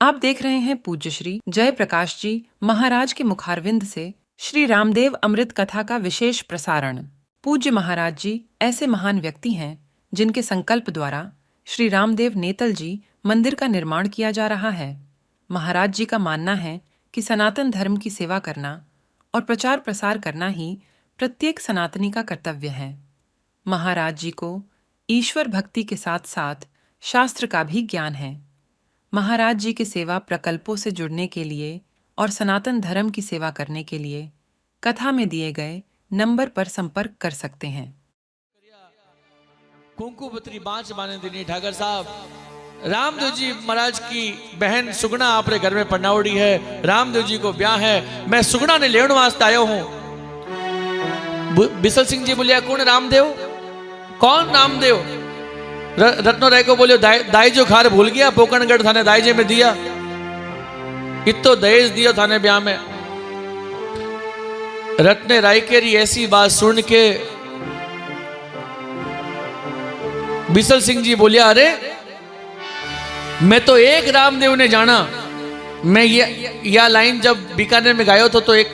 आप देख रहे हैं पूज्य श्री जय प्रकाश जी महाराज के मुखारविंद से श्री रामदेव अमृत कथा का विशेष प्रसारण। पूज्य महाराज जी ऐसे महान व्यक्ति हैं जिनके संकल्प द्वारा श्री रामदेव नेतल जी मंदिर का निर्माण किया जा रहा है। महाराज जी का मानना है कि सनातन धर्म की सेवा करना और प्रचार प्रसार करना ही प्रत्येक सनातनी का कर्तव्य है। महाराज जी को ईश्वर भक्ति के साथ साथ शास्त्र का भी ज्ञान है। महाराज जी के सेवा प्रकल्पों से जुड़ने के लिए और सनातन धर्म की सेवा करने के लिए कथा में दिए गए नंबर पर संपर्क कर सकते हैं। कुंकुपत्री बांच बाने दिनी ठाकर साहब रामदेव जी महाराज की बहन सुगना आपरे घर में पन्नावड़ी है। रामदेव जी को ब्याह है। मैं सुगना ने लेण वास्ते आयो हूं। बिसल सिंह जी बोलिया कौन रामदेव? कौन रामदेव? रत्नो राय को बोलियो दाई जो खार भूल गया पोकणगढ़ थाने दाईजे में दिया इतो दहेज दियो थाने ब्याह में। रत्ने राय के ऐसी बात सुन के बिसल सिंह जी बोलिया अरे मैं तो एक रामदेव ने जाना। मैं यह लाइन जब बीकानेर में गायो तो एक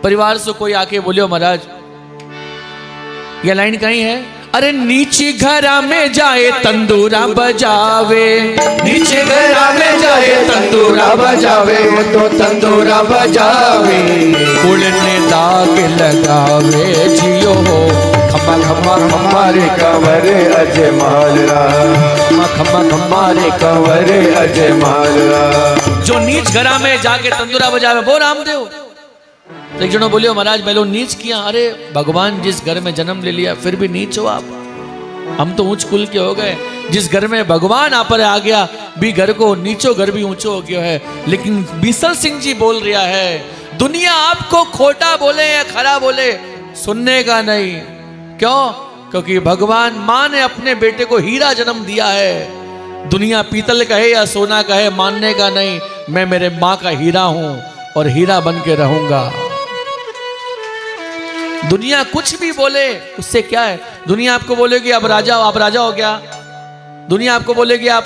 परिवार से कोई आके बोलियो महाराज यह लाइन कहीं है? अरे नीचे घरा में जाए तंदूरा बजावे, नीचे घरा में जाए तंदूरा बजावे, तो तंदूरा बजावे। उड़ने दाग लगावे जियो हो खम्मा खम्मा हमारे कंवरे अजय मालरा, खम्मा हमारे कंवरे अजय मालरा। जो नीच घरा में जाके तंदूरा बजावे वो रामदेव। एक जनो बोलियो महाराज मैं लो नीच किया। अरे भगवान जिस घर में जन्म ले लिया फिर भी नीच हो आप। हम तो ऊंच कुल के हो गए। जिस घर में भगवान आप पर आ गया भी घर को नीचो घर भी ऊंचो हो गया है। लेकिन बिसल सिंह जी बोल रहा है दुनिया आपको खोटा बोले या खरा बोले सुनने का नहीं। क्यों? क्योंकि भगवान माँ ने अपने बेटे को हीरा जन्म दिया है। दुनिया पीतल कहे या सोना कहे मानने का नहीं। मैं मेरे माँ का हीरा हूं और हीरा बन के रहूंगा। दुनिया कुछ भी बोले उससे क्या है? दुनिया आपको बोलेगी आप राजा हो, आप राजा हो क्या? दुनिया आपको बोलेगी आप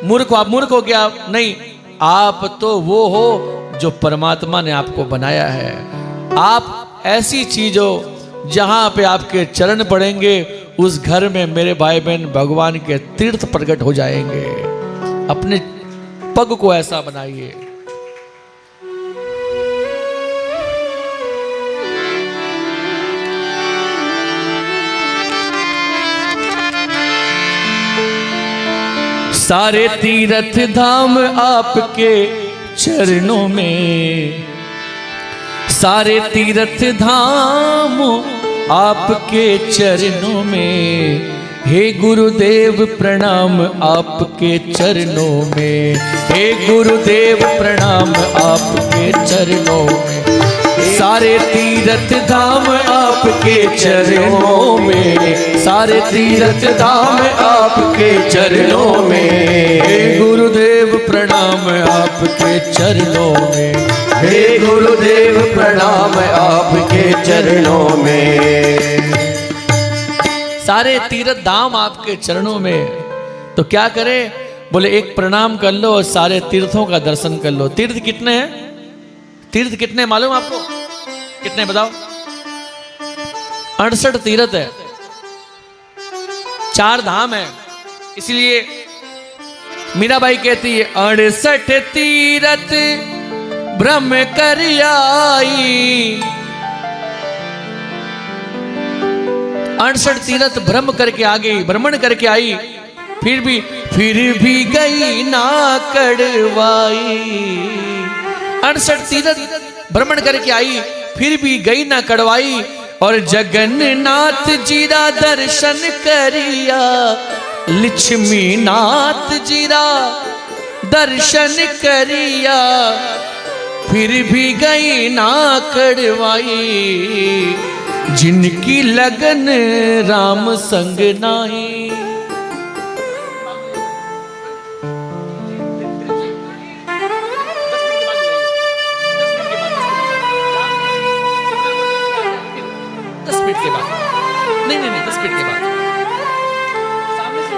मूर्ख हो क्या? नहीं, आप तो वो हो जो परमात्मा ने आपको बनाया है। आप ऐसी चीज हो जहां पे आपके चरण पड़ेंगे उस घर में मेरे भाई बहन भगवान के तीर्थ प्रकट हो जाएंगे। अपने पग को ऐसा बनाइए। सारे तीर्थ धाम आपके चरणों में, सारे तीर्थ धाम आपके चरणों में। हे गुरुदेव प्रणाम आपके चरणों में, हे गुरुदेव प्रणाम आपके चरणों में। सारे तीर्थ धाम आपके चरणों में, सारे तीर्थ धाम आपके चरणों में। हे गुरुदेव प्रणाम आपके चरणों में, हे गुरुदेव प्रणाम आपके चरणों में। सारे तीर्थ धाम आपके चरणों में। तो क्या करें? बोले एक प्रणाम कर लो और सारे तीर्थों का दर्शन कर लो। तीर्थ कितने हैं? तीर्थ कितने मालूम आपको? कितने बताओ? 68 तीर्थ है, 4 धाम है। इसलिए मीराबाई कहती है 68 तीर्थ ब्रह्म कर आई। 68 तीर्थ भ्रम करके आ गई, भ्रमण करके आई, फिर भी गई ना कड़वाई। 68 तीर्थ भ्रमण करके आई फिर भी गई ना कड़वाई। और जगन्नाथ जीरा दर्शन करिया, लक्ष्मी नाथ जीरा दर्शन करिया, फिर भी गई ना कड़वाई। जिनकी लगन राम संग नाही। के बाद नहीं 10 मिनट के बाद सामने से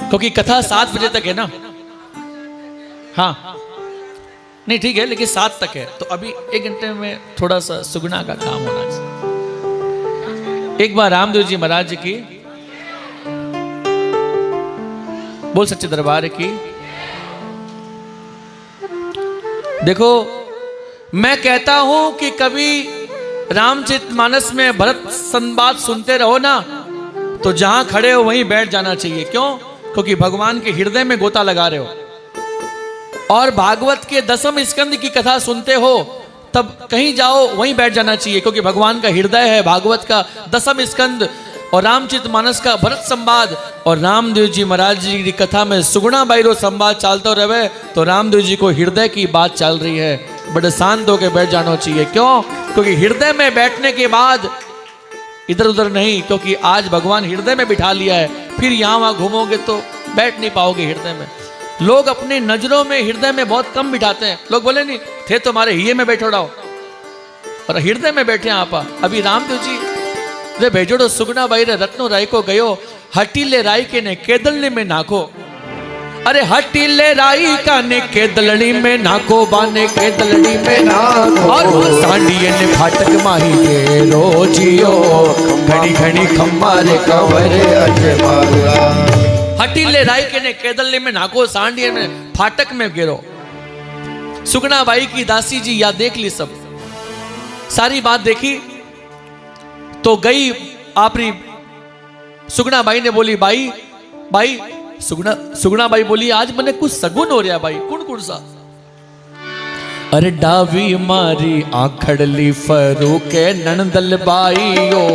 क्योंकि कथा 7 बजे तक है ना। हाँ नहीं ठीक है, लेकिन 7 तक है, तो अभी 1 घंटे में थोड़ा सा सुगना का काम होना चाहिए। एक बार रामदेव जी महाराज की बोल सच्चे दरबार की। देखो मैं कहता हूं कि कभी रामचरितमानस में भरत संवाद सुनते रहो ना, तो जहां खड़े हो वहीं बैठ जाना चाहिए। क्यों? क्योंकि भगवान के हृदय में गोता लगा रहे हो। और भागवत के 10वें स्कंद की कथा सुनते हो, तब कहीं जाओ वहीं बैठ जाना चाहिए, क्योंकि भगवान का हृदय है भागवत का 10वां स्कंद और रामचरितमानस का भरत संवाद। और रामदेव जी महाराज जी की कथा में सुगुणा बाईरो संवाद चलता रहे, तो रामदेव जी को हृदय की बात चल रही है, बड़े शांत होकर बैठ जाना चाहिए। क्यों? क्योंकि हृदय में बैठने के बाद इधर उधर नहीं, क्योंकि आज भगवान हृदय में बिठा लिया है, फिर यहाँ वहां घूमोगे तो बैठ नहीं पाओगे हृदय में। लोग अपने नजरों में हृदय में बहुत कम बिठाते हैं। लोग बोले नहीं थे तुम्हारे हिये में बैठो रहो, और हृदय में बैठे आप। अभी रामदेव जी रे भेजोड़ो सुगना बाई रे रत्नो राय को गयो, हटीले राय के ने केदलनी में नाखो। अरे हटीले राई का ने केदलनी में नाखो, बाने केदलनी में नाखो, और सांडिये ने फाटक माही के रोजियो, घड़ी घड़ी खम्मारे कवरे अजमाला। हटीले राई के ने केदलनी में नाखो, सांडिये में फाटक में गिरो। सुगना बाई की दासी जी याद देख ली, सब सारी बात देखी, तो गई आपरी सुगना बाई ने बोली बाई बाई सुगना बाई बोली आज मने कुछ सगुन हो रहा बाई। कौन कौन सा? अरे डावी मारी आखड़ली फरू के नंदल बाईयो,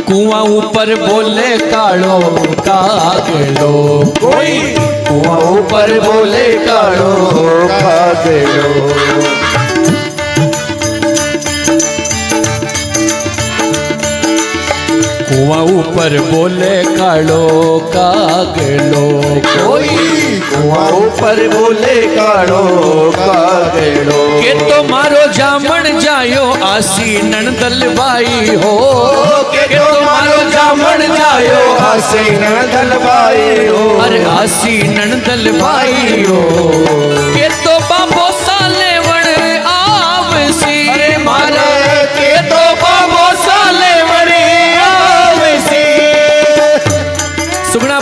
कुआं ऊपर बोले कालो कागलो, कोई कुआं ऊपर बोले कालो कागलो। कुआं ऊपर बोले कालो कागलो, कोई कुआं ऊपर बोले कालो कागलो। के तो मारो जामन जायो आसी नंदल बाई हो, के तो मारो जामन जायो आसी नंदल बाई हो। अरे आसी नंदल बाई हो, के तो बाबो साले वण आवसी। अरे मारे के तो बाबो साले वण आवसी। सुगना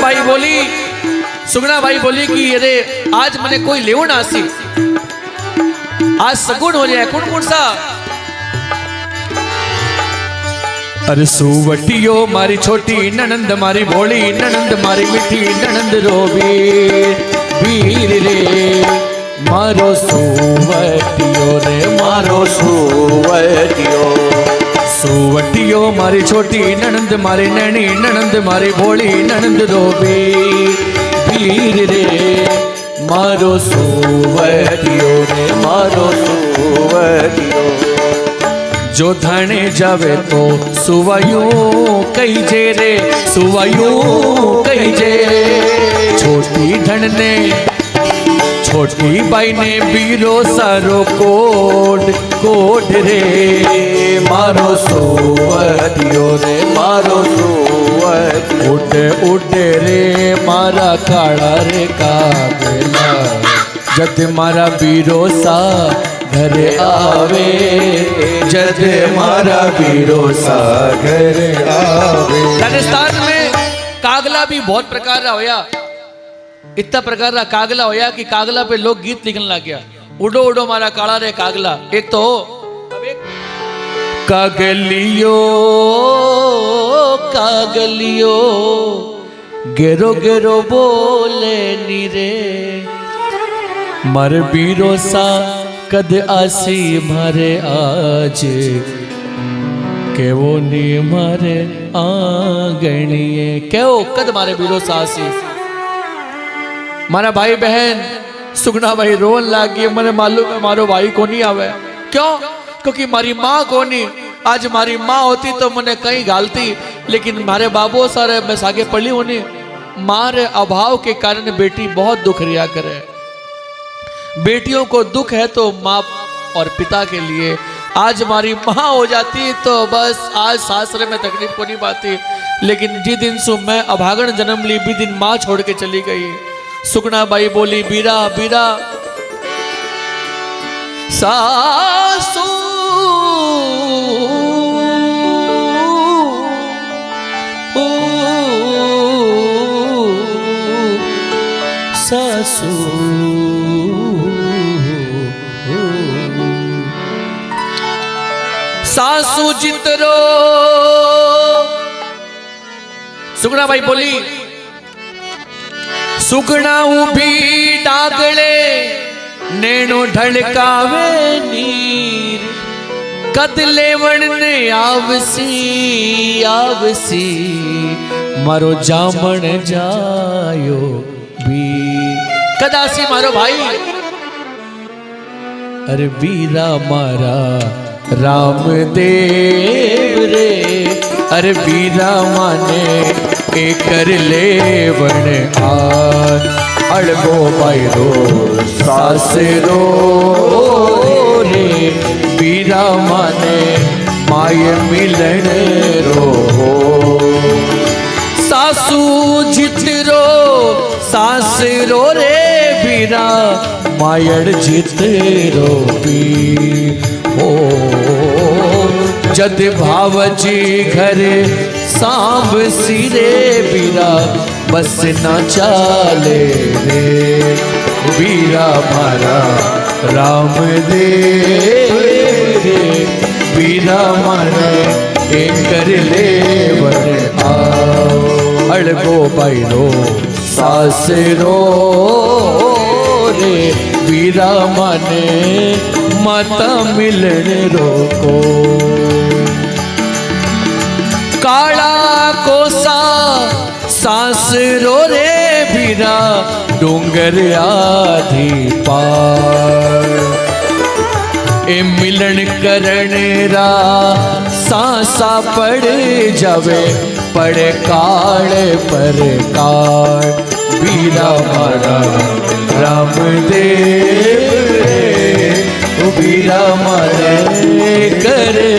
बाई बोली कि अरे आज मने कोई लेवण आसी, आज सगुन हो जाए। कौन कौन सा? अरे सुवटियो मारी छोटी ननंद, मारी भोली ननंद, मारी मिठी ननंद रोबी वीर रे, मारो सुवटियो रे मारो सुवटियो। सुवटियो मारी छोटी ननंद, मारी नैनी ननंद, मारी भोली ननंद रोबी वीर रे, मारो सुवटियो रे मारो सुवटियो। जो धने जावे तो सुवायूं कही जे रे, सुवायूं कही जे। छोटी धन ने छोटी बाई ने बीरो सारो कोड कोड रे, मारो सुवटियो रे मारो सुवटियो। उड़े उड़े रे मारा काला रे कागला, जद मारा बीरो सा घर आवे, जद मारा बीरो सा घर आवे। राजस्थान में कागला भी बहुत प्रकार का होया, इतना प्रकार का कागला होया कि कागला पे लोग गीत लिखने लग गया। उड़ो उड़ो मारा काला रे कागला। एक तो कागलियो कागलियो गेरो गेरो बोले नीरे, मर बीरो सा कद आसी मारे आज, के वो नी मारे आंगणिए। क्यों कद मारे बीरो सा आसी? मारा भाई बहन सुगना भाई रोन लाग गई, मैंने मालूम है मारो भाई को नहीं आवे। क्यों? क्योंकि मारी माँ को नहीं। आज मारी माँ होती तो मैंने कहीं गालती, लेकिन मारे बाबू सारे मैं सागे पड़ी होनी। मारे अभाव के कारण बेटी बहुत दुख रिया करे। बेटियों को दुख है तो माँ और पिता के लिए। आज हमारी माँ हो जाती तो बस आज सासरे में तकलीफ को नहीं पाती, लेकिन जिस दिन सु मैं अभागन जन्म ली भी दिन माँ छोड़ के चली गई। सुगना बाई बोली बीरा बीरा सासू सासू सासू जितरो सुगना भाई बोली सुगना उभी डागले नेणो ढलकावे नीर कद लेवण ने आवसी आवसी मारो जामण जायो वीर कदासी मारो भाई अरे वीरा मारा रामदेव रे अरे वीरा माने कर लेवण आर अड़गो बायरो सासरो रे वीरा माने माय मिलन रो सासू जितरो सासरो रे वीरा मायड़ जितरो पी हो जद भावजी घर सांब सिरे बीरा बस न चाले रे बीरा मारा रामदेव रे बीरा मारा कर ले वर आओ अड़गो बायरो सासरो रे बीरा माने माता मिलन रोको काला कोसा सासरो रे बीरा डूंगर आधी पार ए मिलन करण रा सांसा पड़ जावे पड़े काले पर काल बीरा मारा रामदेव बीरा मारे करे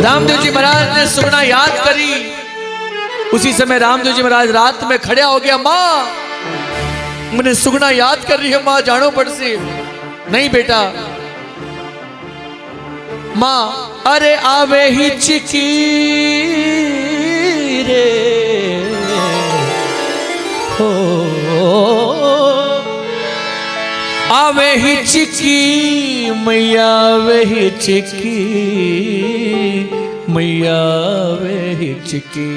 रामदेव जी महाराज ने सुगना याद करी। उसी समय रामदेव जी महाराज रात में खड़ा हो गया माँ मैंने सुगना याद कर रही है माँ जानो पड़ से नहीं बेटा माँ अरे आवे ही चिकी रे हो आवे ही चिकी मैया वे ही चिकी मैया वे ही चिकी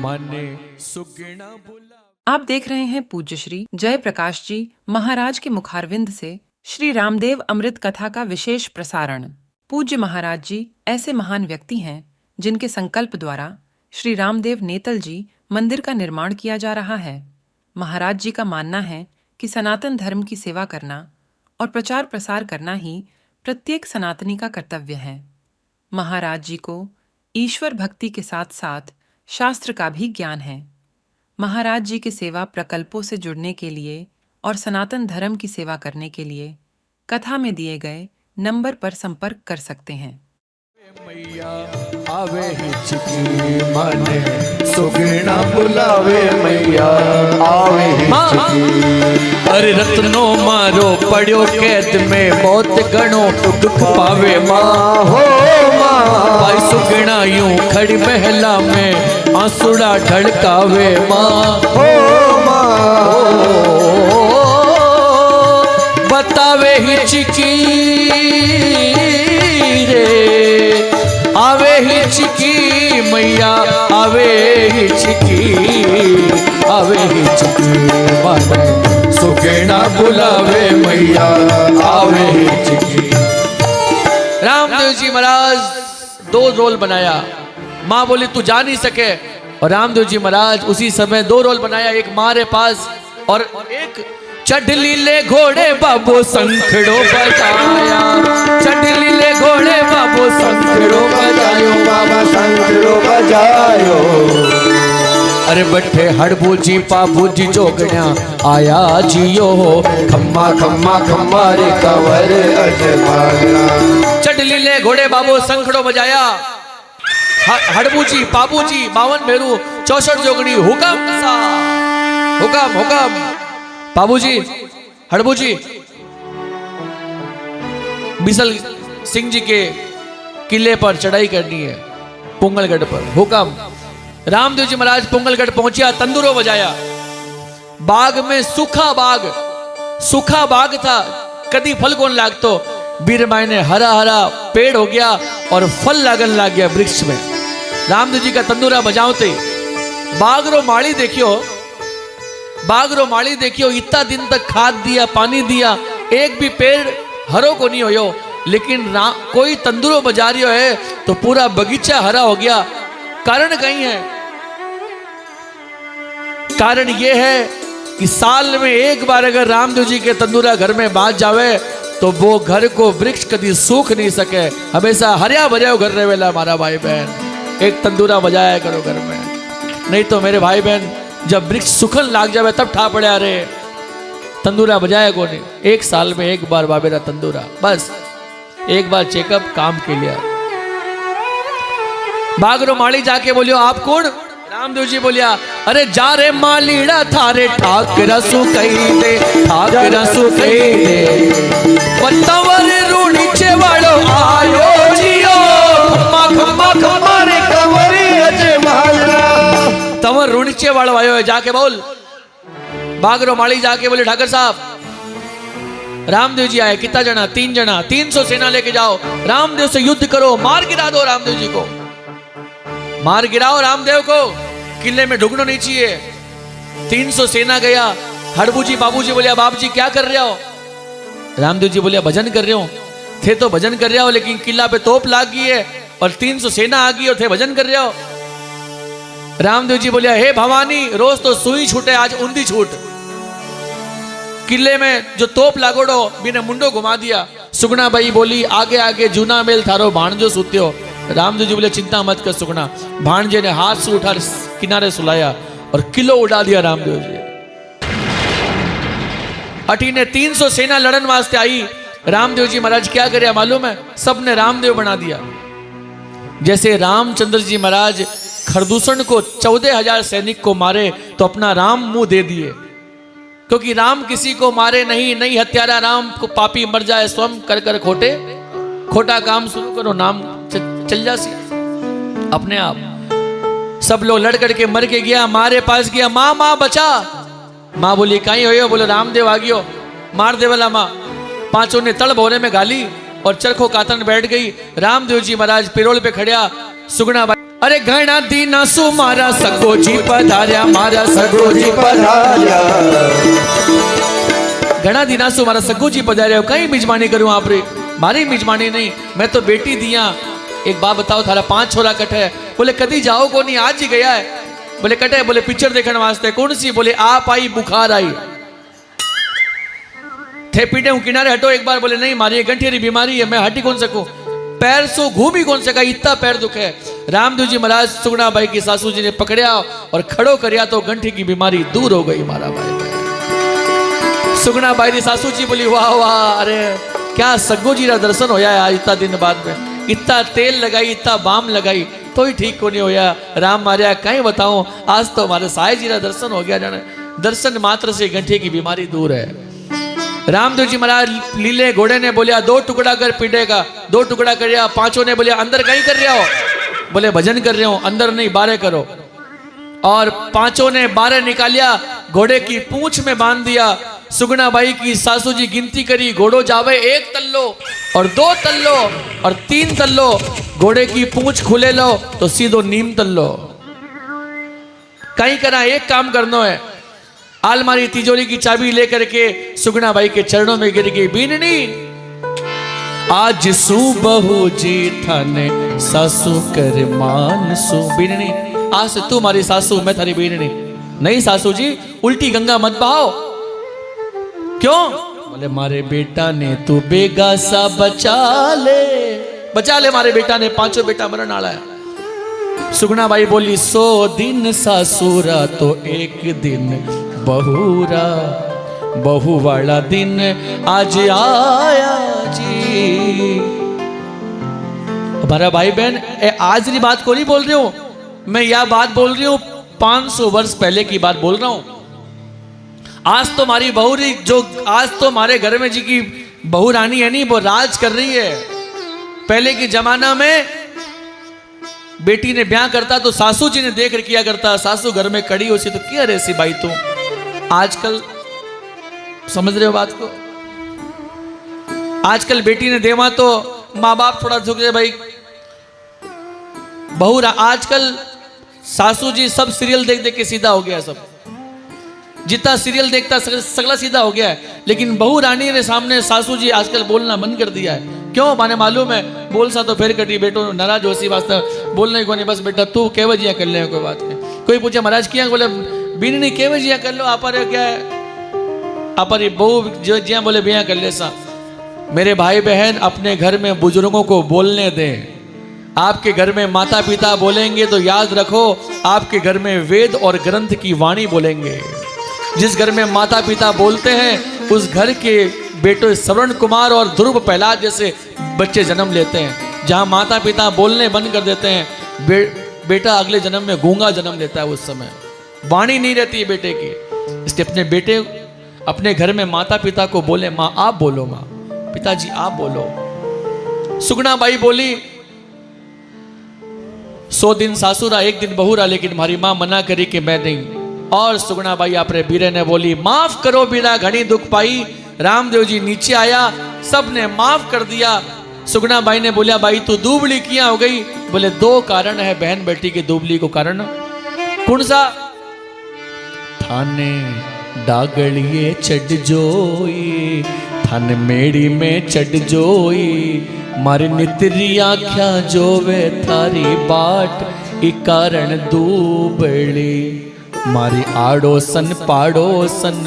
माने सुगना बुला। आप देख रहे हैं पूज्य श्री जय प्रकाश जी महाराज के मुखारविंद से श्री रामदेव अमृत कथा का विशेष प्रसारण। पूज्य महाराज जी ऐसे महान व्यक्ति हैं जिनके संकल्प द्वारा श्री रामदेव नेतल जी मंदिर का निर्माण किया जा रहा है। महाराज जी का मानना है कि सनातन धर्म की सेवा करना और प्रचार प्रसार करना ही प्रत्येक सनातनी का कर्तव्य है। महाराज जी को ईश्वर भक्ति के साथ साथ शास्त्र का भी ज्ञान है। महाराज जी के सेवा प्रकल्पों से जुड़ने के लिए और सनातन धर्म की सेवा करने के लिए कथा में दिए गए नंबर पर संपर्क कर सकते हैं। मैया आवे हिचकी माने सुगना बुलावे मैया आवे हिचकी अरे रत्नो मारो पड़ो कैद में बहुत गणो दुख पावे माँ हो माँ भाई सुगना यूं खड़ी महला में आंसुड़ा ढड़कावे माँ हो माँ बतावे हिचकी रे आवे हिचकी मैया आवे हिचकी आवे हिचकी माने सुगना बुलावे मैया आवे हिचकी। रामदेव जी महाराज 2 रोल बनाया। माँ बोली तू जा नहीं सके और रामदेव जी महाराज उसी समय 2 रोल बनाया, एक माँ रे पास और एक चढ़ली ले घोड़े बाबो संखड़ो बजाया। चढ़ली ले घोड़े बाबो संखड़ो बजायो बाबा संखड़ो बजायो। अरे बट्ठे हड़बू जी पाबू जी जोगण्या आया जियो हो खम्मा खम्मा खम्मा रे कंवर अजमाया। चढ़ली ले घोड़े बाबो संखड़ो बजाया। हड़बूजी पाबूजी 52 भेरू 64 जोगड़ी हुकम सा हुकम हुकम। पाबूजी हड़बूजी बिसल सिंह जी के किले पर चढ़ाई करनी है पोंगलगढ़ पर। हुकम। रामदेव जी महाराज पोंगलगढ़ पहुंचा, तंदूरो बजाया। बाग में सूखा बाग था, कदी फल कौन लागतो। बीरबाई ने हरा हरा पेड़ हो गया और फल लागन लाग गया वृक्ष में। रामदेव जी का तंदूरा बजावते बागरो माली देखियो इतना दिन तक खाद दिया पानी दिया, एक भी पेड़ हरो को नहीं होयो, लेकिन कोई तंदूरो बजा रही है तो पूरा बगीचा हरा हो गया। कारण कहीं है, कारण यह है कि साल में एक बार अगर रामदेव जी के तंदूरा घर में बाज जावे तो वो घर को वृक्ष कभी सूख नहीं सके, हमेशा हरिया भरिया घर रहेला। हमारा भाई बहन एक तंदूरा बजाया करो घर में, नहीं तो मेरे भाई बहन जब वृक्ष सूखन लाग जावे तब ठा पड़े। अरे तंदूरा बजाया को नहीं, एक साल में एक बार बाबेरा तंदूरा, बस एक बार चेकअप काम के लिए। बागरो माली जाके बोलियो आप कौन? रामदेव जी बोलिया अरे जा रे मालीड़ा थारे ठाकरा सुकई दे, ठाकरा सुकई दे। पत्तावर रूणीचे वालो आयो जियो, खम्मा खम्मा खम्मा रे कंवरी अजे माला। तवर रूणीचे वालो आयो है, जाके बोल। बागरो माली जाके बोले ठाकर साहब रामदेव जी आए, कितना जना? 3 जना, 300 सेना लेके जाओ, रामदेव से युद्ध करो, मार गिरा दो रामदेव जी को, मार गिराओ रामदेव को, किले में ढुकना नहीं चाहिए। 300 सेना गया। हड़बूजी बाबूजी बोलिया बाप जी क्या कर रहे हो? रामदेव जी बोलिया भजन कर रहे हो। थे तो भजन कर रहे हो, लेकिन किला पे तोप लाग गई है और 300 सेना आ गई और थे भजन कर रहे हो। रामदेव जी बोलिया हे भवानी रोज तो सुई छूटे, आज उंदी छूट। किले में जो तोप लागोड़ो बिने मुंडो घुमा दिया। सुगना बाई बोली आगे आगे जूना मेल थारो भाणजो सुत्यो। रामदेव जी बोले चिंता मत कर सुगना। भाणजे ने हाथ से उठा किनारे सुलाया और किलो उड़ा दिया रामदेव जी। अठी ने 300 सेना लड़न वास्ते आई। रामदेव जी महाराज क्या करे मालूम है? सबने रामदेव बना दिया। जैसे रामचंद्र जी महाराज खरदूषण को 14,000 सैनिक को मारे तो अपना राम मुंह दे दिए, क्योंकि राम किसी को मारे नहीं हत्यारा राम को पापी मर जाए स्वयं कर कर खोटा काम शुरू करो, नाम चल जासी अपने आप। सब लोग लड़ करके मर के गया, मारे पास गया, माँ बचा। माँ बोली कहीं हो? बोलो रामदेव आ गयो, मार दे वाला माँ। पांचों ने तड़ भोरे में गाली और चरखो कातन बैठ गई। रामदेव जी महाराज पिरोल पे खड़िया। सुगना बाई अरे घना दीना सु मारा सगो जी पधार्या, मारा सगो जी पधार्या। घना दीना सु मारा सगो जी पधार्या। कहीं मिजमानी करूं आप रे? मारी मिजमानी नहीं, मैं तो बेटी दिया। एक बात बताओ थारा 5 छोरा कट है? बोले कदी जाओ को नहीं, आज ही गया है। बोले कटे? बोले पिक्चर देखने वास्ते। कौन सी? बोले आप आई बुखार आई थे पीटे हूं किनारे हटो एक बार। बोले नहीं मारी गंठेरी बीमारी है, मैं हटी कौन सकूं, पैर सो घूम ही कौन सका, इतना पैर दुख है। रामदेव जी महाराज सुगना बाई की सासू जी ने पकड़िया और खड़ो करिया तो गंठी की बीमारी दूर हो गई। मारा भाई सुगना बाई की सासू जी बोली वाह वाह, अरे क्या सग्गो जी का दर्शन होया है आज इतना दिन बाद में। इतना तेल लगाई, इतना बाम लगाई तो ही ठीक को नहीं होया। राम मारिया कहीं बताऊं, आज तो हमारे साई जी का दर्शन हो गया। जाने दर्शन मात्र से गंठी की बीमारी दूर है। रामदेव जी महाराज लीले घोड़े ने बोलिया 2 टुकड़ा कर पीढ़े का, 2 टुकड़ा करिया। पांचों ने बोलिया अंदर कहीं कर रहे हो? बोले भजन कर रहे हो। अंदर नहीं बाहर करो। और पांचों ने बाहर निकालिया, घोड़े की पूंछ में बांध दिया। सुगना बाई की सासू जी गिनती करी, घोड़ो जावे 1 तल्लो और 2 तल्लो और 3 तल्लो। घोड़े की पूंछ खुले लो तो सीधो नीम तल्लो। कहीं करा एक काम करना है, आलमारी तिजोरी की चाबी लेकर के सुगना बाई के चरणों में गिर गई। बीननी आज सु बहु जी थाने सासू कर मान सु। बीननी आज से तू हमारी सासू, मैं थारी बीननी। नहीं सासू जी उल्टी गंगा मत बहाओ। क्यों? बोले मारे बेटा ने तू बेगा सा बचा ले मारे बेटा ने, 5 बेटा मरण आला है। सुगना बाई बोली 100 दिन सासूरा तो 1 दिन बहुरा, बहु वाला दिन आज आया जी। भरा भाई बहन, आज की बात को नहीं बोल रही हूं मैं, यह बात बोल रही हूं 500 वर्ष पहले की बात बोल रहा हूं। आज तो हमारी बहू जो आज तो हमारे घर में जी की बहू रानी है नहीं, वो राज कर रही है। पहले के जमाना में बेटी ने ब्याह करता तो सासू जी ने देख कर किया करता, सासू घर में कड़ी होती तो क्या रेसी भाई तू। आजकल समझ रहे हो बात को, आजकल बेटी ने देवा तो माँ बाप थोड़ा झुक जाए भाई। बहू आजकल सासू जी सब सीरियल देख देख के सीधा हो गया, सब जितना सीरियल देखता सगला सीधा हो गया है। लेकिन बहू रानी ने सामने सासू जी आजकल बोलना बंद कर दिया है। क्यों माने मालूम है, बोल सा तो फिर कटी बेटो नाराज हो सी वास्ते बोलने को नहीं, बस बेटा तू कह बजिया कर ले, कोई बात नहीं। कोई पूछे महाराज किया, बोले बीन नहीं कह बजिया कर लो, आप क्या है आप बहू जो जिया बोले बिया कर ले सा। मेरे भाई बहन अपने घर में बुजुर्गों को बोलने दें। आपके घर में माता पिता बोलेंगे तो याद रखो आपके घर में वेद और ग्रंथ की वाणी बोलेंगे। जिस घर में माता पिता बोलते हैं उस घर के बेटो श्रवण कुमार और ध्रुव प्रहलाद जैसे बच्चे जन्म लेते हैं। जहां माता पिता बोलने बंद कर देते हैं, बेटा अगले जन्म में गूंगा जन्म लेता है। उस समय वाणी नहीं रहती है बेटे की। इसलिए अपने बेटे अपने घर में माता पिता को बोले, माँ आप बोलो, माँ पिताजी आप बोलो। सुगुणा बाई बोली 100 दिन सासुरा 1 दिन बहुरा, लेकिन हमारी माँ मना करी कि मैं नहीं। और सुगुणा बाई अपने बीरे ने बोली माफ करो बीरा घनी दुख पाई। रामदेव जी नीचे आया, सबने माफ कर दिया। सुगुणा बाई ने बोलिया भाई तू दुबली किया हो गई? बोले 2 कारण है बहन बेटी की दुबली को कारण। कौन सा? थाने डागड़िए चढ़ जोई, थाने मेड़ी में चढ़ जोई, मारे नितरी आख्या जोवे थारी बाट ई कारण दुबली। मारी आड़ोसन पाड़ोसन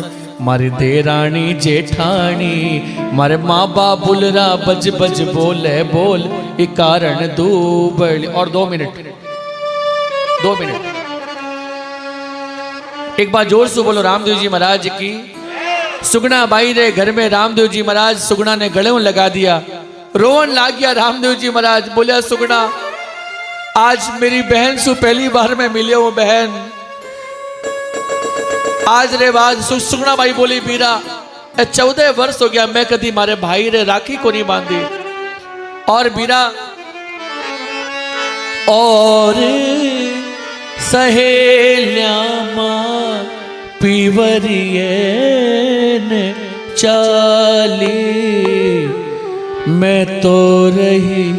मारी देरानी जेठानी, मारे माँ बाप बुलरा बज बज बोले बोल ई कारण दुबली। और 2 मिनट 2 मिनट एक बार जोर से बोलो रामदेव जी महाराज की। सुगुणा बाई रे घर में रामदेव जी महाराज सुगुणा ने गले में लगा दिया, रोवन लाग गया। रामदेव जी महाराज बोलिया सुगुणा आज मेरी बहन से पहली बार मैं मिले हूं बहन, आज रे बाद। सुगुणा बाई बोली बीरा 14 वर्ष हो गया मैं कभी मारे भाई रे राखी को नहीं बांधी। और बीरा और सहेल्या मां पीवरिए ने चाली, मैं तो रही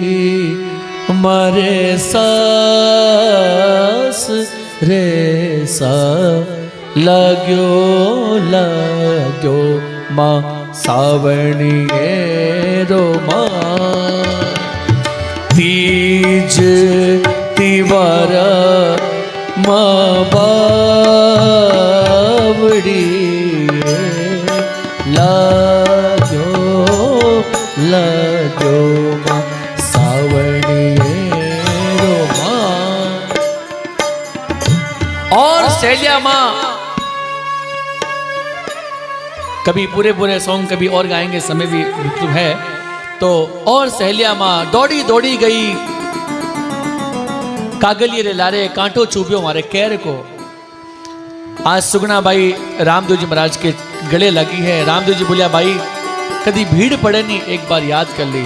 मारे सास रे सा लाग्यो लाग्यो मां सावणिए रो मां। तीज तिवारा मां बावड़ी लाग्यो लाग्यो मां सावणिए रो मां। और सहेलिया मां कभी पूरे सॉन्ग कभी और गाएंगे, समय भी है तो। और सहेलिया मां दौड़ी दौड़ी गई, कागलिए रे लारे कांटो चुभ्यो मारे कैर को। आज सुगुणा बाई रामदेव जी महाराज के गले लगी है। रामदेव जी बोलिया भाई कभी भीड़ पड़े नहीं, एक बार याद कर ली।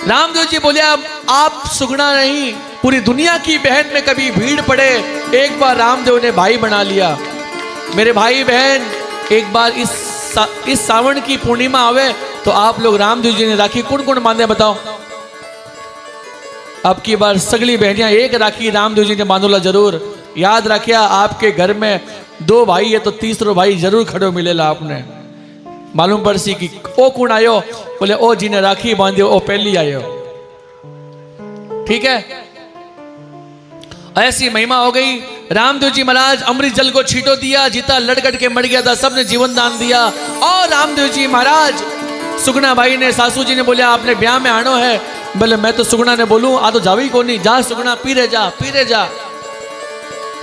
रामदेव जी बोलिया आप सुगुणा नहीं पूरी दुनिया की बहन में कभी भीड़ पड़े, एक बार रामदेव ने भाई बना लिया। मेरे भाई बहन एक बार इस सावन की पूर्णिमा आवे तो आप लोग रामदेव जी ने राखी कौन कौन बांधे बताओ? अब की बार सगली बहनियां एक राखी रामदेव जी ने बांधोला जरूर। याद रखिया आपके घर में 2 भाई है तो तीसरो भाई जरूर खड़ो मिलेला। आपने मालूम पड़सी कि ओ कौन आयो? बोले ओ जी ने राखी बांधी ओ पहली आयो। ठीक है, ऐसी महिमा हो गई। रामदेव जी महाराज अमृत जल को छीटो दिया, जीता लड़कट के मर गया था, सबने जीवन दान दिया। और रामदेव जी महाराज सुगुणा बाई ने सासू जी ने बोलिया आपने ब्याह में आनो है। बोले मैं तो सुगुणा ने बोलूं आ तो जावी को नहीं, जा सुगुणा पीरे जा पीरे जा।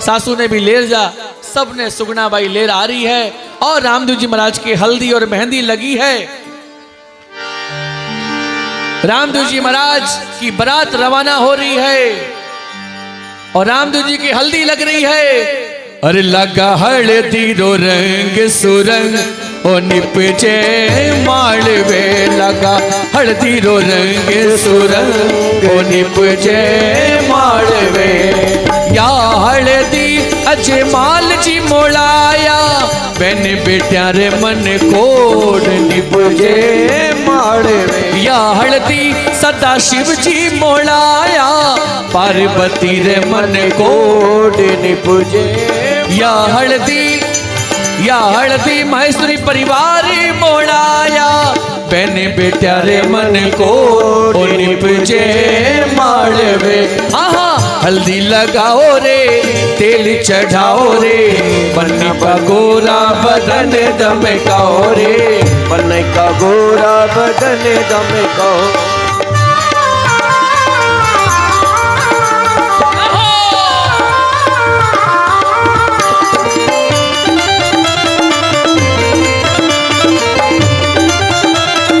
सासू ने भी लेर जा, सबने सुगुणा बाई लेर आ रही है। और रामदेव जी महाराज की हल्दी और मेहंदी लगी है। रामदेव जी महाराज की बारात रवाना हो रही है और रामदेव जी की हल्दी लग रही है। अरे लगा हल्दी रो रंग सुरंग ओ निपजे मालवे, लगा हल्दी रो रंग सुरंग ओ निपजे मालवे। या हल्दी अजमाल जी मोलाया, बहन बेटिया रे मन कोड निपजे मालवे। या हल्दी सदा शिव जी मोलाया, पार्वती रे मन कोड निपजे। या हल्दी महेश्वरी परिवार मोड़ाया, बहन बेटा रे मन को निपजे मालवे। आहा हल्दी लगाओ रे, तेल चढ़ाओ रे, बन्नी का गोरा बदन दमकाओ रे, बन्नी का गोरा बदन दमकाओ।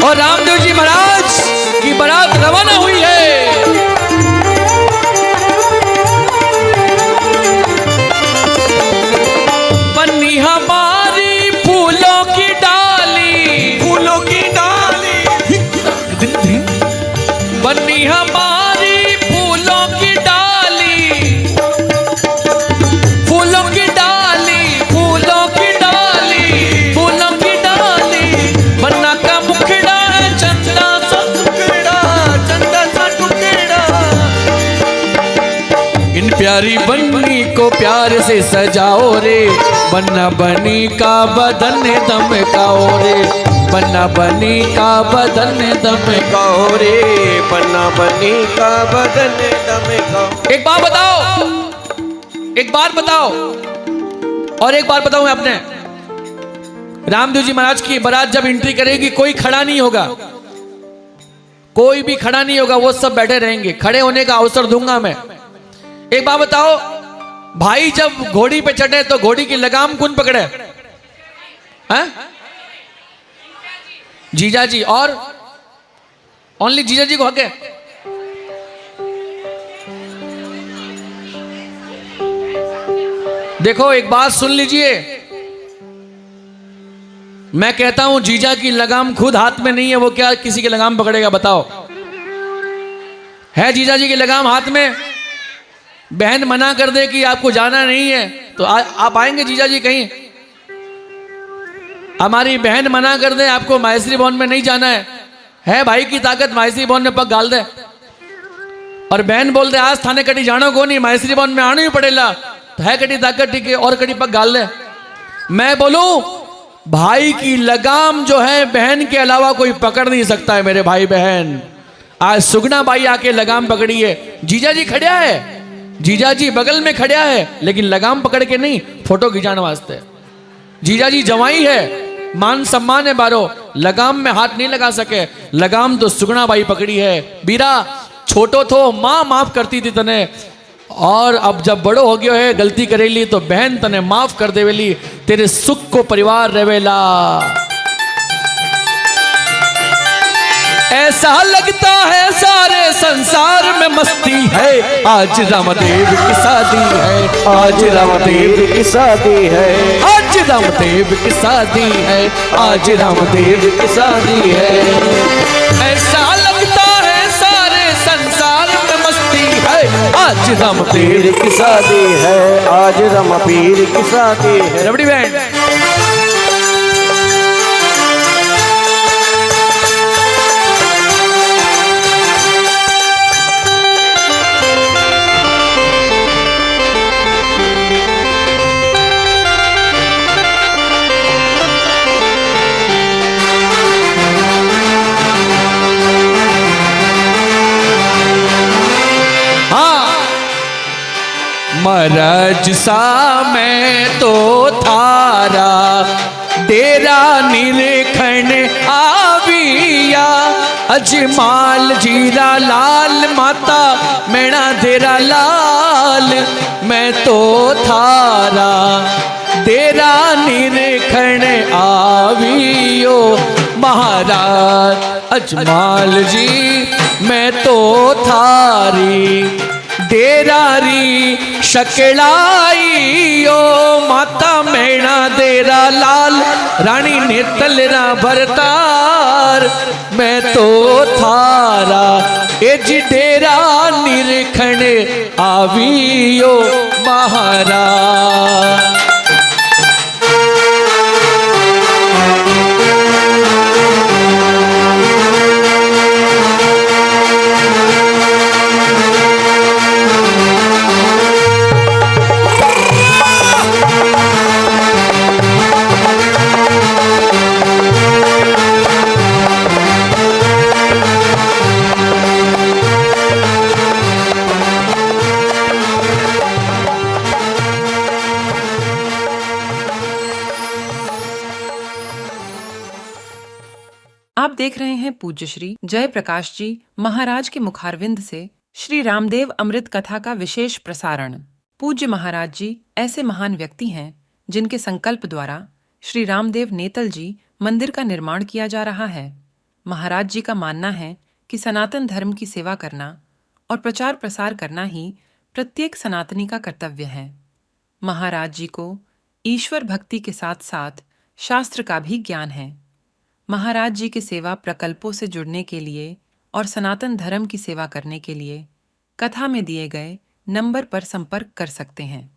और रामदेव जी महाराज की बारात रवाना हुई है। बन्नी हमारी फूलों की डाली, फूलों की डाली, बन्नी हमारी फूलों की डाली, फूलों की डाली, फूलों की डाली, फूलों की डाली। बन्ना का मुखड़ा है चंदा सा टुकड़ा, चंदा सा टुकड़ा। इन प्यारी बन्नी को प्यार से सजाओ रे, बन्ना बनी का बदन दमकाओ रे, बन्ना बनी का बदन दमकाओ रे, बन्ना बनी का बदन दमकाओ। एक बात बताओ, एक बार बताओ और एक बार बताऊं मैं अपने। रामदेव जी महाराज की बारात जब एंट्री करेगी कोई खड़ा नहीं होगा, कोई भी खड़ा नहीं होगा, वो सब बैठे रहेंगे। खड़े होने का अवसर दूंगा मैं। एक बात बताओ, भाई जब घोड़ी पे चढ़े तो घोड़ी की लगाम कौन पकड़े? हैं? जीजा जी। और ओनली जीजा जी को हक है। देखो एक बात सुन लीजिए, मैं कहता हूं जीजा की लगाम खुद हाथ में नहीं है, वो क्या किसी की लगाम पकड़ेगा? बताओ, है जीजा जी की लगाम हाथ में? बहन मना कर दे कि आपको जाना नहीं है तो आप आएंगे जीजा जी कहीं? हमारी बहन मना कर दे आपको माहेश्वरी भवन में नहीं जाना है भाई की ताकत माहेश्वरी भवन में पग डाल दे। और बहन बोल दे आज थाने कटी जानो को नहीं, माहेश्वरी भवन में आना ही पड़ेगा, तो है कटी ताकत ठीक है, और कटी पग डाल दे। मैं बोलूं भाई की लगाम जो है बहन के अलावा कोई पकड़ नहीं सकता है मेरे भाई बहन। आज सुगना बाई आके लगाम पकड़ी है, जीजा जी खड़िया है, जीजा जी बगल में खड़िया है, लेकिन लगाम पकड़ के नहीं, फोटो खिंचाने वास्ते। जीजा जी जवाई है, मान सम्मान है बारो, लगाम में हाथ नहीं लगा सके, लगाम तो सुगना बाई पकड़ी है। बीरा छोटो थो माँ माफ करती थी तने, और अब जब बड़ो हो गयो है गलती करेली तो बहन तने माफ कर देवेली, तेरे सुख को परिवार रेवेला। ऐसा लगता है सारे संसार में मस्ती है, आज रामदेव की शादी है, आज रामदेव की शादी है, आज रामदेव की शादी है, आज रामदेव की शादी है। ऐसा लगता है सारे संसार में मस्ती है, आज रामदेव की शादी है, आज रामपीर की शादी है। रबड़ी बैंड। मरज सा मैं तो थारा डेरा निरखण आविया, अजमाल जीरा लाल माता मैना तेरा लाल, मैं तो थारा डेरा निरखण आवियो, महाराज अजमाल जी मैं तो थारी डेरारी शकलाई ओ माता मैणा देरा लाल रानी नेतलरा भरतार मैं तो थारा एज डेरा निरखण आवियो महाराज। आप देख रहे हैं पूज्य श्री जय प्रकाश जी महाराज के मुखारविंद से श्री रामदेव अमृत कथा का विशेष प्रसारण। पूज्य महाराज जी ऐसे महान व्यक्ति हैं जिनके संकल्प द्वारा श्री रामदेव नेतल जी मंदिर का निर्माण किया जा रहा है। महाराज जी का मानना है कि सनातन धर्म की सेवा करना और प्रचार प्रसार करना ही प्रत्येक सनातनी का कर्तव्य है। महाराज जी को ईश्वर भक्ति के साथ साथ शास्त्र का भी ज्ञान है। महाराज जी के सेवा प्रकल्पों से जुड़ने के लिए और सनातन धर्म की सेवा करने के लिए कथा में दिए गए नंबर पर संपर्क कर सकते हैं।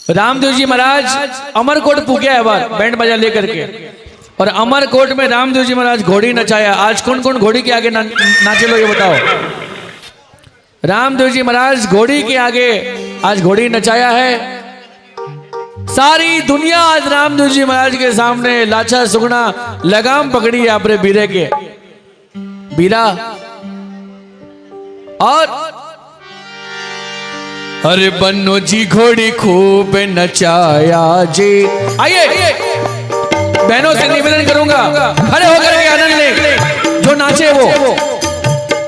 रामदेव जी महाराज अमरकोट पुगे है बार बैंड बाजा लेकर के, और अमरकोट में रामदेव जी महाराज घोड़ी नचाया। आज कौन कौन घोड़ी के आगे नाचे लो ये बताओ। रामदेव जी महाराज घोड़ी के आगे आज घोड़ी नचाया है। सारी दुनिया आज रामदेव जी महाराज के सामने लाचा सुगना लगाम पकड़ी है अपने बीरे के बीरा। और अरे बन्नो जी घोड़ी खूब नचाया जी। आइए बहनों से निवेदन करूंगा खड़े होकर के आनंद ले। जो नाचे वो,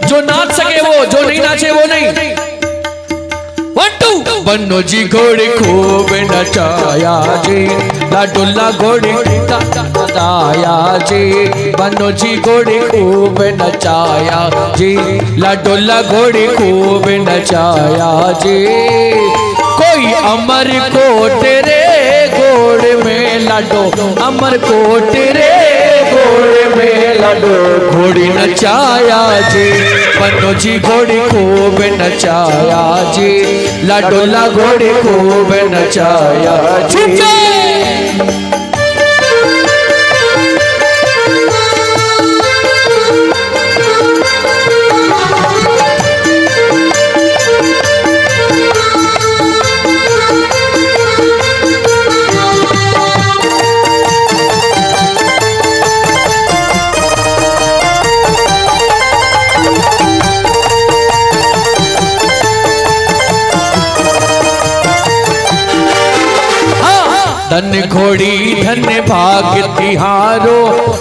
जो नाच सके वो, जो नहीं नाचे वो नहीं। 1 2 बन्नो जी घोड़ी खूब नचाया जी, लाडुल्ला घोड़ी नचाया जी। बन्नो जी घोड़ी खूब नचाया जी, लाडुल्ला घोड़ी खूब नचाया जी। कोई अमर को तेरे घोड़ में लाडो अमर कोट रे घोड़े में लाडो घोड़ी नचाया जी बनो जी घोड़ी खूब नचाया जी लाडो ला घोड़ी खूब नचाया जी। धन घोड़ी धन्य भाग तिहारो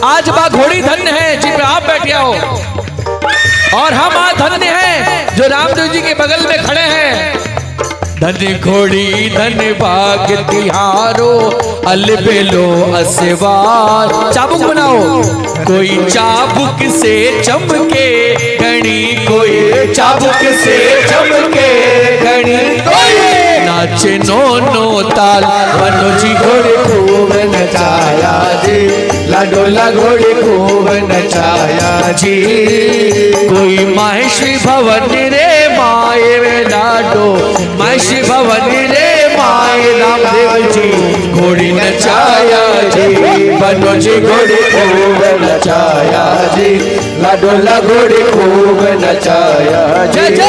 आज बा घोड़ी धन्य है जी पे आप बैठे हो और हम आज धन्य हैं जो रामदेव जी के बगल में खड़े हैं। धन घोड़ी धन भाग तिहारो अलबेलो असवार चाबुक बनाओ कोई चाबुक से चमके गणी कोई चाबुक से चमके गणी कोई नाचे नो नो ताल बनो जी घोड़े खूब नचाया जी लाडो ला घोड़े खूब नचाया जी। कोई माहेश्वरी भवन रे माए वे लाडो माहेश्वरी भवन रे माए रामदेव जी घोड़ी नचाया जी बनो जी घोड़े खूब नचाया जी लाडो ला घोड़े खूब नचाया जी।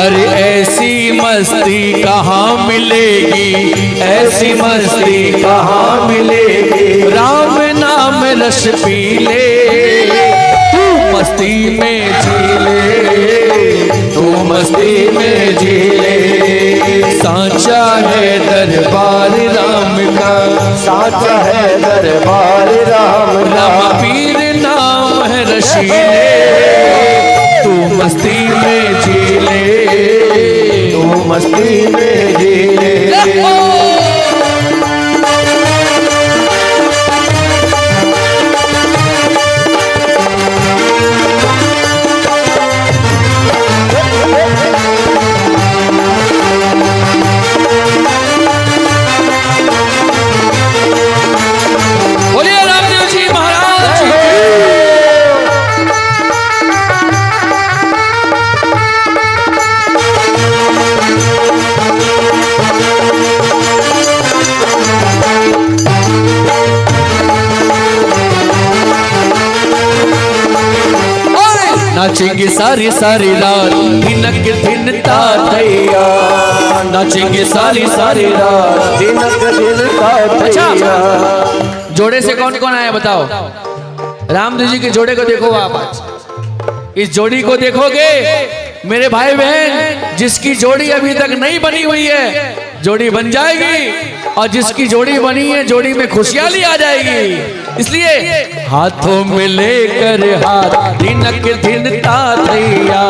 अरे ऐसी मस्ती कहाँ मिलेगी ऐसी मस्ती कहाँ मिलेगी राम नाम रस पी ले तू मस्ती में झीले तू मस्ती में झीले सांचा है दरबार राम का साचा है दरबार राम राम पीर नाम है रशीले तू मस्ती में झीले तू मस्ती में झीले बोलिए रामदेव जी महाराज की। नाचेंगे सारी सारी रात दिनक दिन तातैया नाचेंगे सारी सारी रात दिनक दिन अच्छा जोड़े से कौन कौन आया बताओ रामदेव जी के जोड़े को देखो आप आज इस जोड़ी को देखोगे मेरे भाई बहन जिसकी जोड़ी अभी तक नहीं बनी हुई है जोड़ी बन जाएगी और जिसकी जोड़ी बनी है जोड़ी में खुशहाली आ जाएगी। इसलिए हाथों में लेकर हाथ दिनक दिन तातैया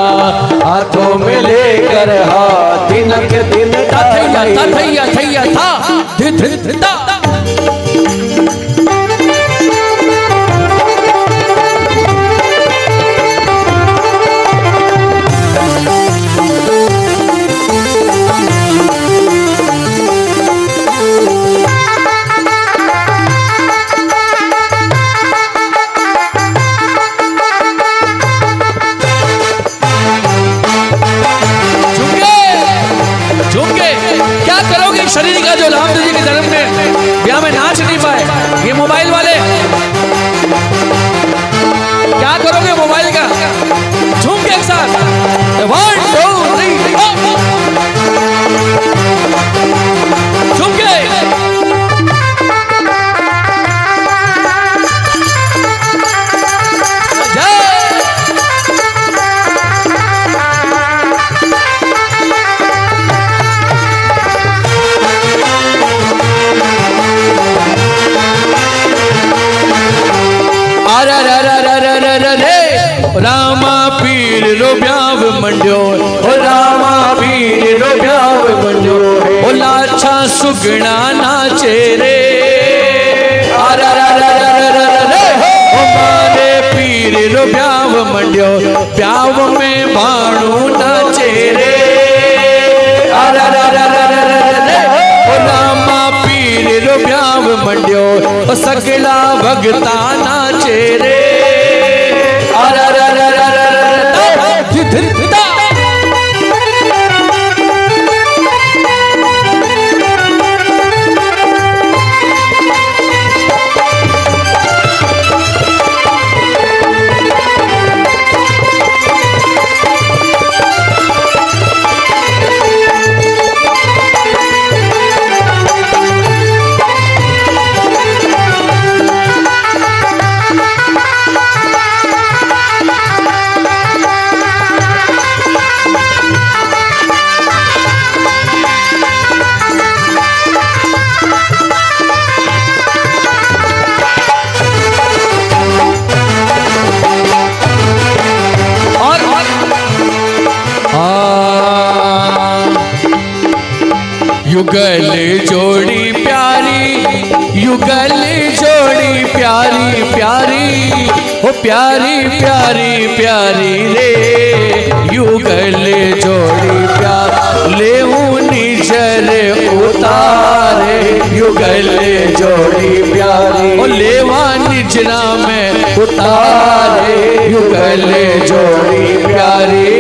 हाथों में लेकर हाथ दिनक दिन तातैया तातैया थैया था धित धित ता शरीर का जो रामदेव जी के जन्म में ब्याह में नाच नहीं पाए ये मोबाइल वाले क्या करोगे मोबाइल का झूम के एक साथ 1 2 3 झूम के पाछा सुगना नाचे रे मारे पीर रो ब्याव मंडियो ब्याव में भाणू नाचे रे रामा पीर रो ब्याव मंडियो सगला भगता नाचे रे युगल जोड़ी प्यारी युगल जोड़ी प्यारी प्यारी ओ प्यारी प्यारी प्यारी रे युगल जोड़ी प्यार ले निजर उतारे युगल जोड़ी प्यारी ओ लेवा निजना में उतारे युगल जोड़ी प्यारी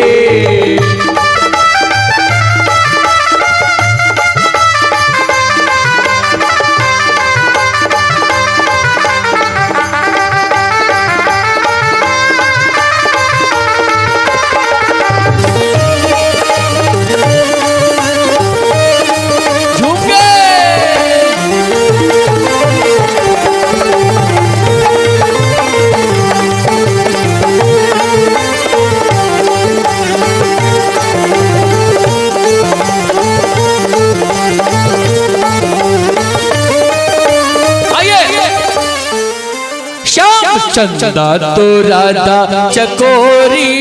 चंदा तो राधा चकोरी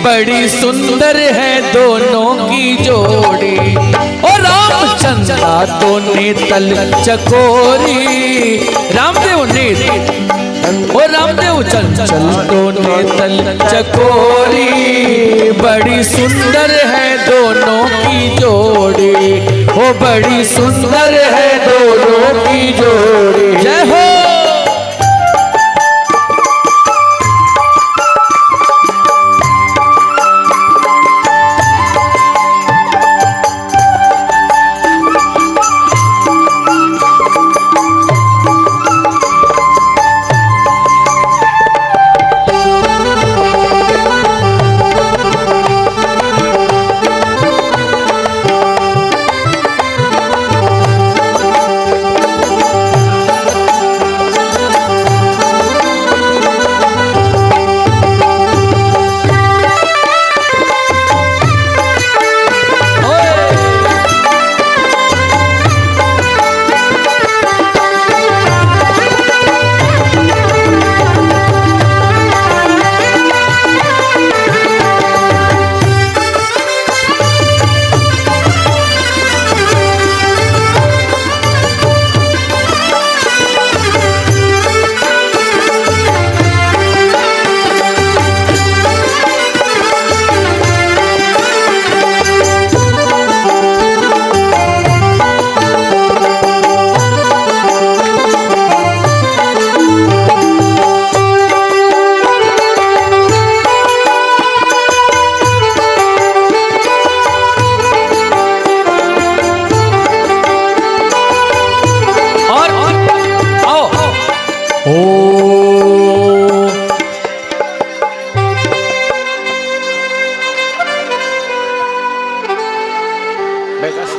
बड़ी सुंदर है दोनों की जोड़ी और राम चंदा तो नेतल चकोरी रामदेव नेत और रामदेव चंचल तो नेतल चकोरी बड़ी सुंदर है दोनों की जोड़ी ओ बड़ी सुंदर है दोनों की जोड़ी जय हो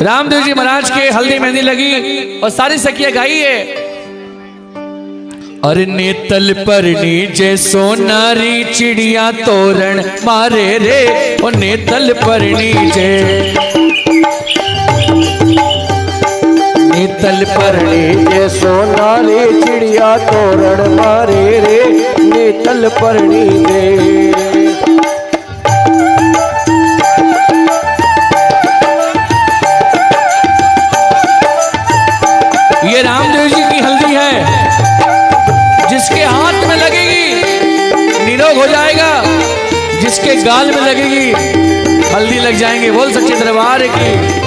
रामदेव जी महाराज के हल्दी मेहंदी लगी और सारी सखियां गाई है। अरे नेतल पर नीचे सोनारी चिड़िया तोरण मारे रे ओ नेतल पर नीचे नेतल पर नीचे सोनारी चिड़िया तोरण मारे रे नेतल पर नीचे ये रामदेव जी की हल्दी है, जिसके हाथ में लगेगी निरोग हो जाएगा, जिसके गाल में लगेगी हल्दी लग जाएंगे। बोल सच्चे दरबार की।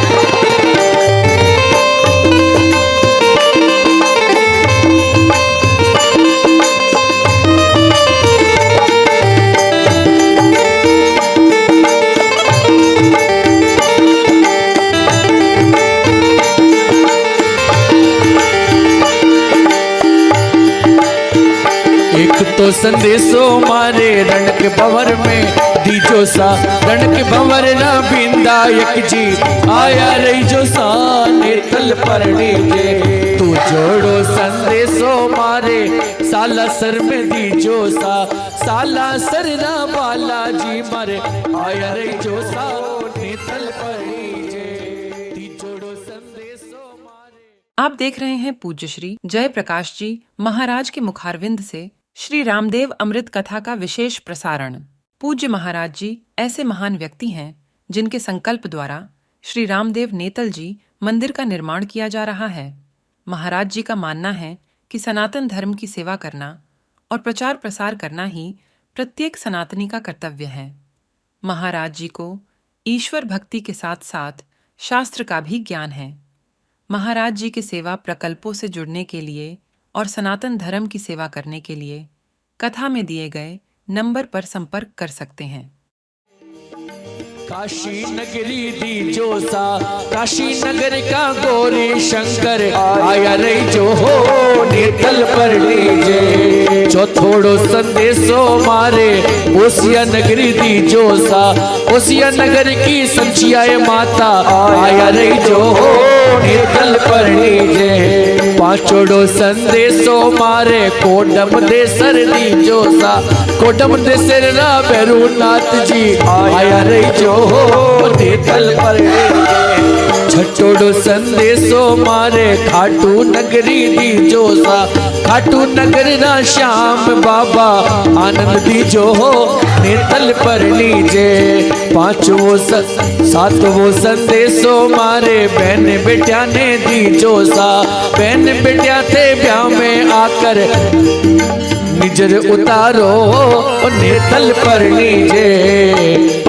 एक तो संदेशो मारे रण के भंवर में दीजो सा, रण के भंवर न बिंदा एक जी आया रही जो सा नेतल पर नीचे। तू जोड़ो संदेशो मारे साला सर में दीजो सा, साला सर ना बाला जी मारे आया रही जो सा नेतल पर नीचे। ती जोड़ो संदेशो मारे। आप देख रहे हैं पूज्य श्री जय प्रकाश जी महाराज के मुखारविंद से श्री रामदेव अमृत कथा का विशेष प्रसारण। पूज्य महाराज जी ऐसे महान व्यक्ति हैं जिनके संकल्प द्वारा श्री रामदेव नेतल जी मंदिर का निर्माण किया जा रहा है। महाराज जी का मानना है कि सनातन धर्म की सेवा करना और प्रचार प्रसार करना ही प्रत्येक सनातनी का कर्तव्य है। महाराज जी को ईश्वर भक्ति के साथ साथ शास्त्र का भी ज्ञान है। महाराज जी के सेवा प्रकल्पों से जुड़ने के लिए और सनातन धर्म की सेवा करने के लिए कथा में दिए गए नंबर पर संपर्क कर सकते हैं। काशी नगरी दी जो सा, काशी नगर का गौरी शंकर आया रही जो हो नेतल पर लीजे। जो थोड़ो संदेशो मारे ओसिया नगरी दी जो सा, ओसिया नगर की संचियाए माता आया रही जो हो नेतल पर लीजे। पांचोड़ो संदेशो मारे कोडम दे सर दी जो सा, कोडम दे सर रा भैरूनाथ जी आया रही जो हो नेतल पर लीजे। छठोड़ो संदेशो मारे खाटू नगरी दी जो सा, खाटू नगर ना श्याम बाबा आनंद दी जो हो नेतल पर लीजे। पांचवो सातवो संदेशो मारे बहन बेटिया ने दी जो सा, बहन बेटिया थे ब्याह में आकर निजर उतारो नेतल पर लीजे,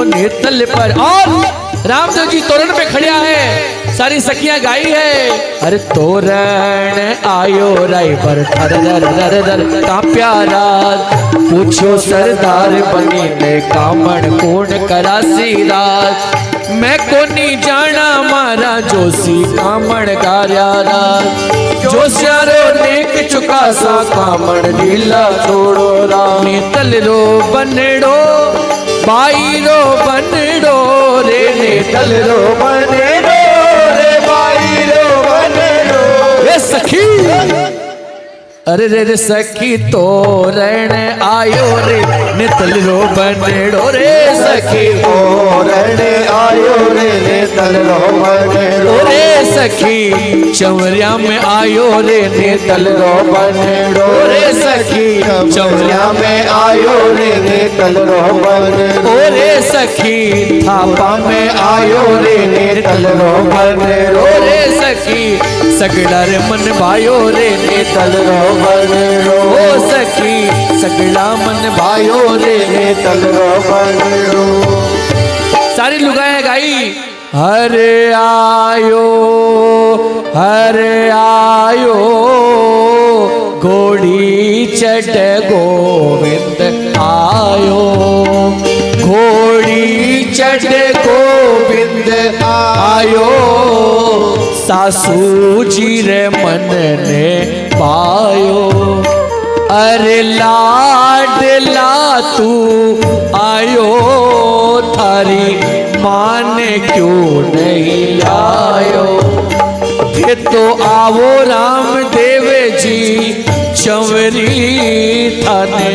नेतल पर। और रामदेव जी तोरण पे खड़िया है, सारी सखियां गाई है। अरे तोरण आयो राय पर धर धर धर धर का प्यारा, पूछो सरदार बनी ने कामण कौन करासी रात। मैं कोनी जाना मारा जोशी कामण गार्या रात, जोशियारो नेक चुका सा कामण लीला छोड़ो राम। नेतल रो बनड़ो बाई रो बनड़ो रे, नेतल रो बनड़ो रे बाई रो बनड़ो। ये सखी अरे रे सखी तोरण आयो रे नेतल रो बनड़ो रे, सखी तोरण आयो रे नेतल रो बनड़ो रे, सखी चवरिया में आयो रे नेतल रो बनड़ो रे, सखी चौरिया में आयो रे नेतल रो बनड़ो रे, सखी थापा में आयो रे नेतल रो बनड़ो रे, सखी सगड़ा रे मन भायो रे नेतल रो बनड़ो ओ सखी सगड़ा मन भायो रे नेतल रो बनड़ो। सारी लुगाया गाई। हरे आयो घोड़ी चढ़ गोविंद आयो, घोड़ी चढ़ गोविंद आयो। सासू जी रे मन ने पायो, अरे लाडला तू आयो थारी माने क्यों नहीं लायो। ये तो आवो रामदेव जी चंवरी थाने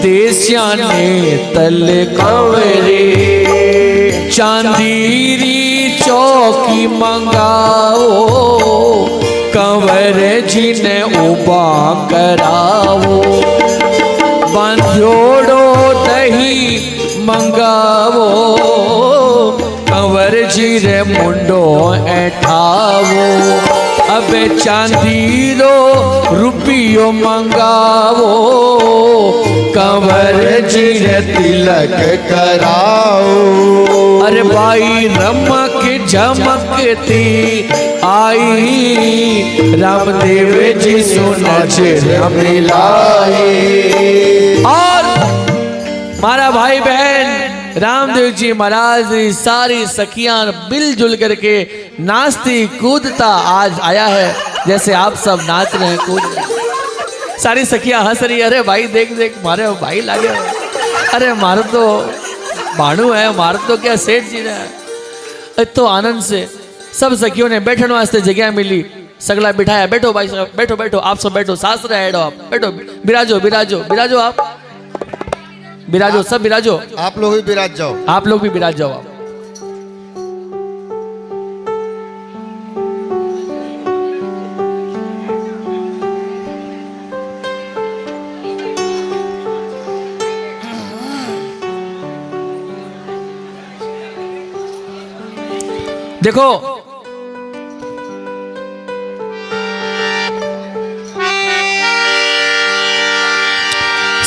देसिया ने तल कंवरी। चांदीरी चौकी मंगाओ कंवर जी ने उबा कराओ। बांधोड़ो दही मंगावो कंवर जी रे मुंडो ऐठावो। अबे चांदी रो रुपियो मंगावो, कंवर जी ने तिलक कराओ। अरे भाई रमक झमकती आई, रामदेव जी सोना चिर मिलाए। और मारा भाई बहन रामदेव जी महाराज सारी सखियां मिलजुल करके नाचती कूदता आज आया है, जैसे आप सब नाच रहे हैं, कूद रहे हैं। सारी सखियां हंस रही, अरे भाई देख देख मारे भाई लागे, अरे मारो तो भाणु है, मारो तो क्या सेठ जी ने। तो आनंद से सब सखियों ने बैठने वास्ते जगह मिली, सगला बिठाया, बैठो भाई साहब, बैठो बैठो, आप सब बैठो, सास रहे आप बैठो, बिराजो बिराजो बिराजो, आप बिराजो, सब बिराजो, आप लोग भी विराज जाओ, आप लोग भी बिराज जाओ। आप देखो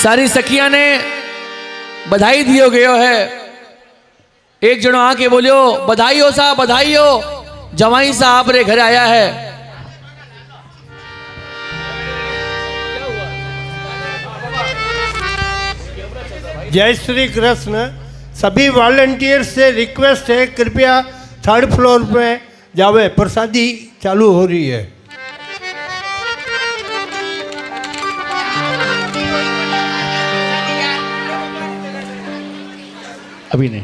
सारी सखियां ने बधाई दियो गयो है। एक जनो आके बोलियो बधाई हो साहब, बधाई हो, जवाई साहब रे घर आया है। जय श्री कृष्ण। सभी वॉलंटियर से रिक्वेस्ट है कृपया 3rd फ्लोर पे जावे, प्रसादी चालू हो रही है। अभी नहीं,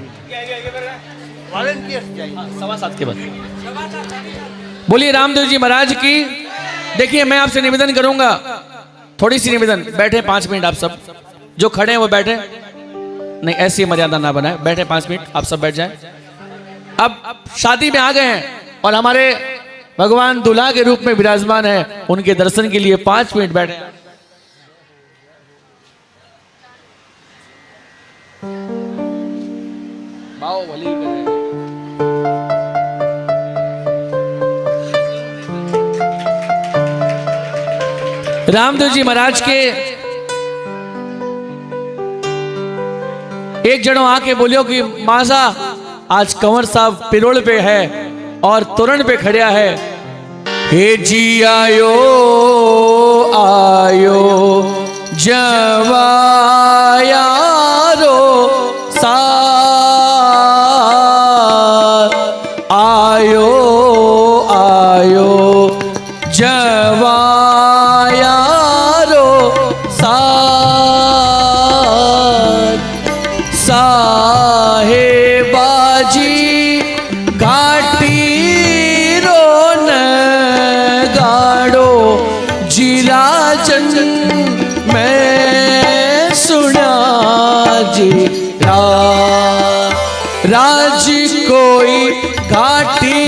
वॉलंटियर्स जाइए 7:15 के बाद। बोलिए रामदेव जी महाराज की। देखिए मैं आपसे निवेदन करूंगा, थोड़ी सी निवेदन, बैठे 5 मिनट आप सब, जो खड़े हैं वो बैठे, नहीं ऐसी मर्यादा ना बनाए, बैठे 5 मिनट आप सब बैठ जाएं। अब शादी में आ गए हैं और हमारे भगवान दूल्हा के रूप में विराजमान है, उनके दर्शन के लिए 5 मिनट बैठे। बाओ भली करे। रामदेव जी महाराज के एक जनो आके बोलियो कि मासा आज कंवर साहब पिरोल पे है और तोरण पे खड़िया है। हे जी आयो आयो जवायारो सा आयो आयो जवायारो सा साहेबाजी घाटी रोन गाड़ो जिराजन मैं सुना जी राज कोई घाटी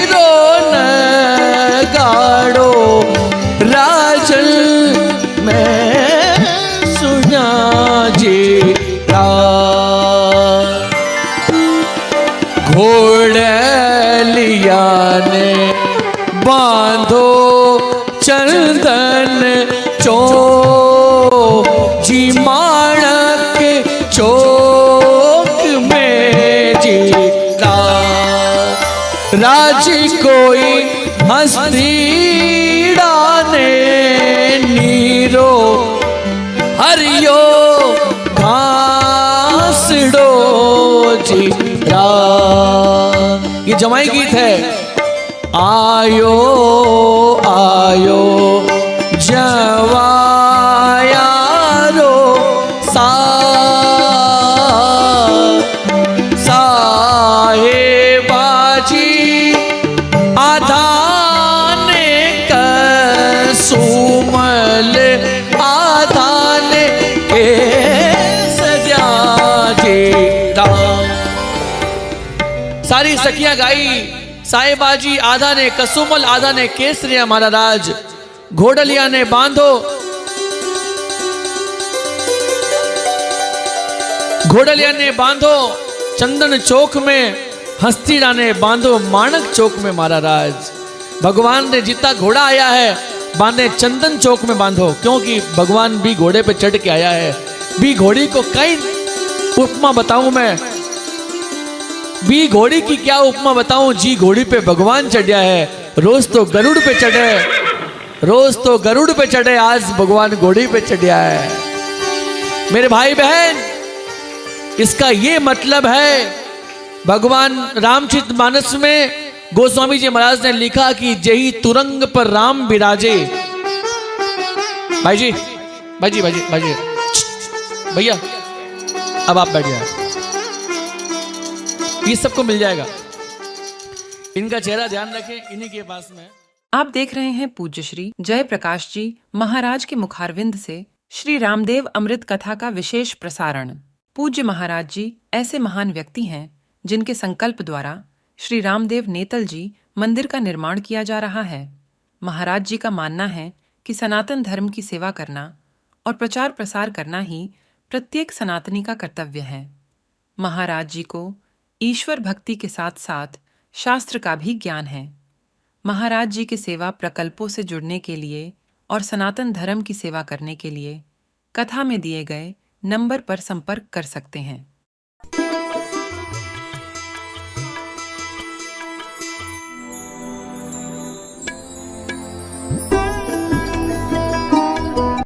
रोन गाड़ो राजन मैं सुना जी घोड़लिया ने बांधो चंदन चो जी माणक चौक में जी राज कोई हस्तीड़ा ने नीरो हरियो घासड़ो जी। ये जमाई गीत है। आयो आयो जवायारो सा साहेबाजी आधाने कसुमल आधाने के सजा जी। सारी सखियां गाई, साहेबाजी आधा ने कसुमल आधा ने केसरिया हमारा राज, घोड़लिया ने बांधो घोड़लिया ने बांधो चंदन चौक में, हस्तीड़ा ने बांधो माणक चौक में मारा राज। भगवान ने जितना घोड़ा आया है बांधे चंदन चौक में बांधो, क्योंकि भगवान भी घोड़े पे चढ़ के आया है। भी घोड़ी को कई उपमा बताऊं मैं, भी घोड़ी की क्या उपमा बताऊं, जी घोड़ी पे भगवान चढ़ा है। रोज तो गरुड़ पे चढ़े, रोज तो गरुड़ पे चढ़े, आज भगवान घोड़ी पे चढ़ा है। मेरे भाई बहन, इसका ये मतलब है, भगवान रामचरितमानस में गोस्वामी जी महाराज ने लिखा कि जही तुरंग पर राम विराजे। भाई जी, भाई जी, भाई जी, भाई जी, भैया अब आप बैठ जाए, ये सबको मिल जाएगा। इनका चेहरा ध्यान रखें, इन्हीं के पास में। आप देख रहे हैं पूज्य श्री जय प्रकाश जी महाराज के मुखारविंद से श्री रामदेव अमृत कथा का विशेष प्रसारण। पूज्य महाराज जी ऐसे महान व्यक्ति हैं जिनके संकल्प द्वारा श्री रामदेव नेतल जी मंदिर का निर्माण किया जा रहा है। महाराज जी का मानना है कि सनातन धर्म की सेवा करना और प्रचार प्रसार करना ही प्रत्येक सनातनी का कर्तव्य है। महाराज जी को ईश्वर भक्ति के साथ साथ शास्त्र का भी ज्ञान है। महाराज जी के सेवा प्रकल्पों से जुड़ने के लिए और सनातन धर्म की सेवा करने के लिए कथा में दिए गए नंबर पर संपर्क कर सकते हैं।